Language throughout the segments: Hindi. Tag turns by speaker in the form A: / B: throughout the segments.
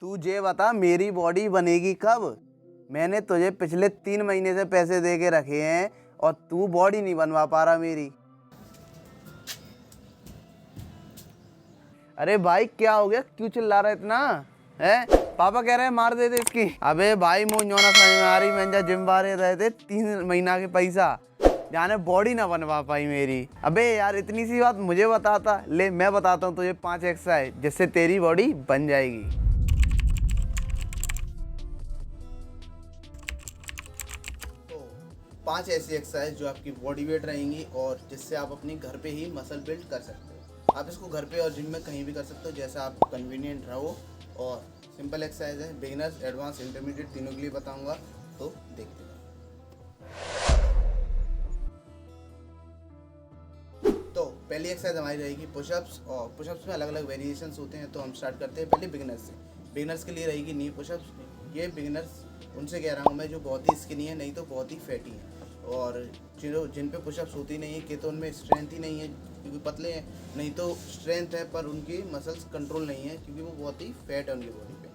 A: तू ये बता मेरी बॉडी बनेगी कब। मैंने तुझे पिछले 3 महीने से पैसे दे के रखे हैं और तू बॉडी नहीं बनवा पा रहा मेरी। अरे भाई क्या हो गया, क्यों चिल्ला रहा है इतना? है पापा कह रहे हैं मार दे दे इसकी। अबे भाई मुझे ना समझ में आ रही, मैं जिम बारे रहे थे 3 महीना के पैसा जाने बॉडी ना बनवा पाई मेरी। अबे यार इतनी सी बात मुझे बताता। ले मैं बताता हूँ तुझे 5 एक्सरसाइज जिससे तेरी बॉडी बन जाएगी। तो 5 ऐसी एक्सरसाइज जो आपकी बॉडी वेट रहेंगी और जिससे आप अपनी घर पे ही मसल बिल्ड कर सकते हो। आप इसको घर पे और जिम में कहीं भी कर सकते हो जैसा आप कन्वीनियंट रहो। और सिंपल एक्सरसाइज है, बिगिनर्स एडवांस इंटरमीडिएट तीनों के लिए बताऊंगा, तो देखते हैं। तो पहली एक्सरसाइज हमारी रहेगी पुशअप्स। और पुशअप्स में अलग अलग वेरिएशंस होते हैं, तो हम स्टार्ट करते हैं पहले बिगिनर्स से। बिगिनर्स के लिए रहेगी नी पुशअप्स। ये बिगिनर्स उनसे कह रहा हूँ मैं जो बहुत ही स्किनी है, नहीं तो बहुत ही फैटी हैं और जिन पे पुशअप्स होती नहीं है कि तो उनमें स्ट्रेंथ ही नहीं है क्योंकि पतले हैं, नहीं तो स्ट्रेंथ है पर उनकी मसल्स कंट्रोल नहीं है क्योंकि वो बहुत ही फैट है उनकी बॉडी पे।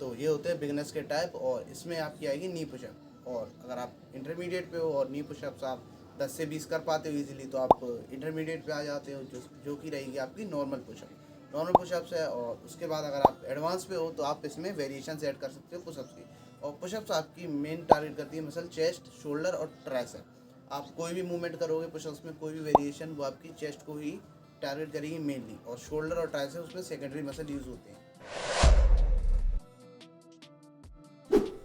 A: तो ये होते हैं बिगिनर्स के टाइप और इसमें आपकी आएगी नी पुशअप। और अगर आप इंटरमीडिएट पे हो और नी पुशअप्स आप 10 से 20 कर पाते हो इजीली, तो आप इंटरमीडिएट पे आ जाते हो जो कि रहेगी आपकी नॉर्मल पुशअप। नॉर्मल पुशअप्स है। और उसके बाद अगर आप एडवांस पे हो तो आप इसमें वेरिएशंस ऐड कर सकते हो पुशअप्स की। और पुशअप्स आपकी मेन टारगेट करती है मसल चेस्ट, शोल्डर और ट्राइसेप। आप कोई भी मूवमेंट करोगे पुशअप्स में, कोई भी वेरिएशन, वो आपकी चेस्ट को ही टारगेट करेगी मेनली। और शोल्डर और ट्राइसेप उसमें सेकेंडरी मसल यूज होते हैं।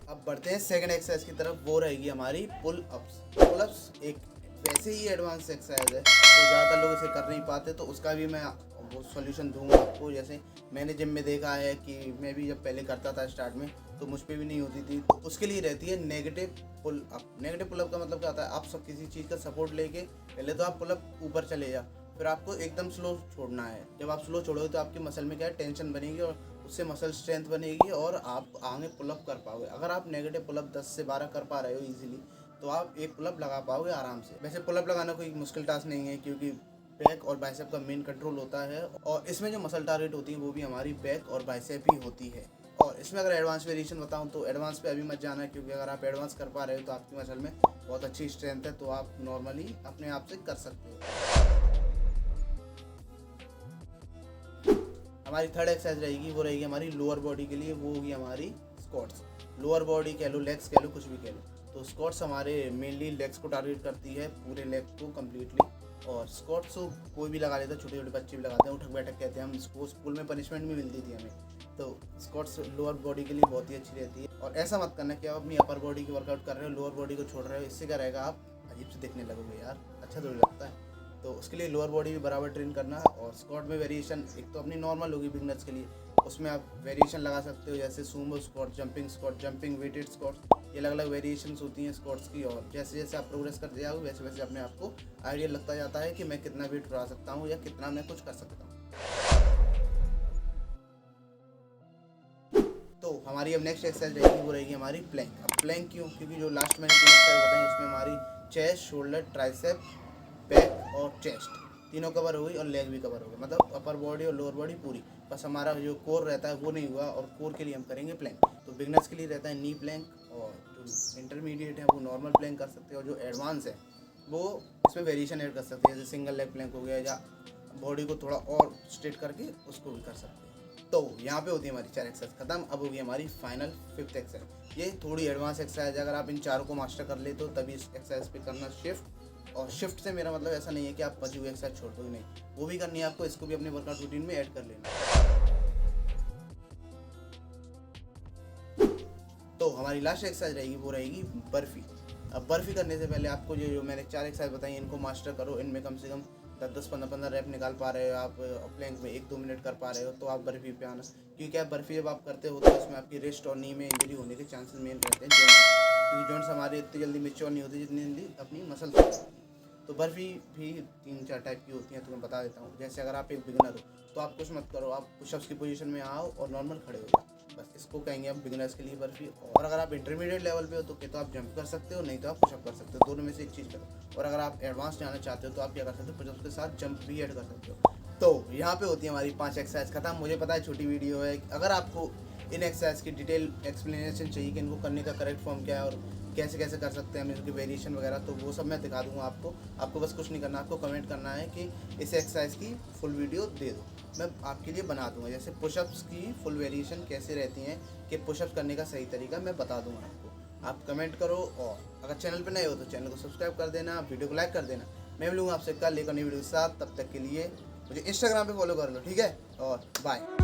A: अब बढ़ते हैं सेकंड एक्सरसाइज की तरफ, वो रहेगी हमारी पुल अप्स। पुल अप्स एक वैसे ही एडवांस एक्सरसाइज है तो ज़्यादातर लोग इसे कर नहीं पाते, तो उसका भी मैं वो सॉल्यूशन दूंगा आपको। जैसे मैंने जिम में देखा है कि मैं भी जब पहले करता था स्टार्ट में तो मुझ पर भी नहीं होती थी, तो उसके लिए रहती है negative pull up. Negative pull up का मतलब क्या होता है, आप सब किसी चीज़ का सपोर्ट लेके पहले तो आप पुल अप ऊपर चले जा, फिर आपको एकदम स्लो छोड़ना है। जब आप स्लो छोड़ोगे तो आपकी मसल में क्या है, टेंशन बनेगी और उससे मसल स्ट्रेंथ बनेगी और आप आगे पुलअप कर पाओगे। अगर आप नेगेटिव पुलअप 10 से 12 कर पा रहे हो इजीली, तो आप एक पुलअप लगा पाओगे आराम से। वैसे पुलअप लगाना कोई मुश्किल टास्क नहीं है क्योंकि बैक और बाइसेप का मेन कंट्रोल होता है और इसमें जो मसल टारगेट होती है वो भी हमारी बैक और बाइसेप ही होती है। और इसमें अगर एडवांस वेरिएशन बताऊं तो एडवांस पे अभी मत जाना है क्योंकि अगर आप एडवांस कर पा रहे हो तो आपकी मसल में बहुत अच्छी स्ट्रेंथ है, तो आप नॉर्मली अपने आप से कर सकते हो। हमारी थर्ड एक्सरसाइज रहेगी, वो रहेगी हमारी लोअर बॉडी के लिए, वो होगी हमारी स्क्वाट्स। लोअर बॉडी कह लो, लेग्स कह लो, कुछ भी कह लो। तो स्क्वाट्स हमारे मेनली लेग्स को टारगेट करती है, पूरे लेग को कम्प्लीटली। और स्क्वाट्स को कोई भी लगा लेता है, छोटे छोटे बच्चे भी लगाते हैं, उठक बैठक कहते हैं हम इसको, स्कूल में पनिशमेंट भी मिलती थी हमें। तो स्क्वाट्स लोअर बॉडी के लिए बहुत ही अच्छी रहती है। और ऐसा मत करना कि आप अपनी अपर बॉडी की वर्कआउट कर रहे हो, लोअर बॉडी को छोड़ रहे हो, इससे क्या रहेगा, आप अजीब से दिखने लगोगे यार, अच्छा थोड़ी लगता है। तो उसके लिए लोअर बॉडी भी बराबर ट्रेन करना है। और स्क्वाट में वेरिएशन एक तो अपनी नॉर्मल होगी बिगनर्स के लिए, उसमें आप वेरिएशन लगा सकते हो जैसे sumo squat, jumping weighted squat, ये अलग अलग वेरिएशंस होती हैं स्क्वाट्स की। और जैसे जैसे आप प्रोग्रेस करते जाओगे वैसे वैसे अपने आप को आइडिया लगता जाता है कि मैं कितना वेट उठा सकता हूँ या कितना मैं कुछ कर सकता हूँ। तो हमारी अब नेक्स्ट एक्सरसाइज रहेगी, वो रहेगी हमारी प्लैंक। अब प्लैंक क्यों, क्योंकि जो लास्ट मैंने 3 एक्सरसाइज बताई उसमें हमारी चेस्ट, शोल्डर, ट्राइसेप, बैक और चेस्ट तीनों कवर हो गई और लेग भी कवर हो गए, मतलब अपर बॉडी और लोअर बॉडी पूरी। बस हमारा जो कोर रहता है वो नहीं हुआ, और कोर के लिए हम करेंगे प्लैंक। तो बिगनर्स के लिए रहता है नी प्लैंक, और जो इंटरमीडिएट है वो नॉर्मल प्लैंक कर सकते हैं, और जो एडवांस है वो इसमें वेरिएशन ऐड कर सकते हैं, जैसे सिंगल लेग प्लैंक हो गया या बॉडी को थोड़ा और स्ट्रेट करके उसको भी कर सकते हैं। तो यहाँ पे होती है हमारी 4 एक्सरसाइज खत्म। अब होगी हमारी फाइनल 5th एक्सरसाइज। ये थोड़ी एडवांस एक्सरसाइज है, अगर आप इन चारों को मास्टर कर ले तो तभी इस एक्सरसाइज पे करना शिफ्ट। और शिफ्ट से मेरा मतलब ऐसा नहीं है कि आप बची हुई एक्सरसाइज छोड़ दोगे, नहीं, वो भी करनी है आपको, इसको भी अपने वर्कआउट रूटीन में ऐड कर लेना। तो हमारी लास्ट एक्सरसाइज रहेगी, वो रहेगी बर्फी। अब बर्फी करने से पहले आपको जो मैंने 4 एक्सरसाइज बताई इनको मास्टर करो। इनमें कम से कम 10-15 रैप निकाल पा रहे हो आप, प्लैंक में 1-2 मिनट कर पा रहे हो, तो आप बर्फी पे आना। क्योंकि क्या बर्फी जब आप करते हो तो इसमें आपकी रिस्ट और नी में इंजरी होने के चांसेस मेन रहते हैं, क्योंकि जॉइंट्स हमारे इतनी जल्दी मेच्योर नहीं होती जितनी जल्दी अपनी मसल होती है। तो बर्फी भी 3-4 टाइप की होती हैं, तो मैं बता देता हूँ। जैसे अगर आप एक बिगिनर हो तो आप कुछ मत करो, आप पुशअप्स की पोजीशन में आओ और नॉर्मल खड़े हो जाओ, बस इसको कहेंगे हम बिगिनर्स के लिए बर्फी। और अगर आप इंटरमीडिएट लेवल पे हो तो आप जंप कर सकते हो, नहीं तो आप पुशअप कर सकते हो, दोनों में से एक चीज़ करो। और अगर आप एडवांस जाना चाहते हो तो आप क्या कर सकते हो, पुशअप्स के साथ जंप भी ऐड कर सकते हो। तो यहाँ पे होती है हमारी 5 एक्सरसाइज खत्म। मुझे पता है छोटी वीडियो है, अगर आपको इन एक्सरसाइज की डिटेल एक्सप्लेनेशन चाहिए कि इनको करने का करेक्ट फॉर्म क्या है और कैसे कैसे कर सकते हैं हम इनकी वेरिएशन वगैरह, तो वो सब मैं दिखा दूंगा आपको। आपको बस कुछ नहीं करना, आपको कमेंट करना है कि इस एक्सरसाइज की फुल वीडियो दे दो, मैं आपके लिए बना दूंगा। जैसे पुशअप्स की फुल वेरिएशन कैसे रहती हैं कि पुशअप्स करने का सही तरीका मैं बता दूंगा आपको। आप कमेंट करो और अगर चैनल पर नए हो तो चैनल को सब्सक्राइब कर देना, वीडियो को लाइक कर देना। मैं मिलूंगा आपसे कल एक नई वीडियो के साथ, तब तक के लिए मुझे इंस्टाग्राम पे फॉलो कर लो, ठीक है, और बाय।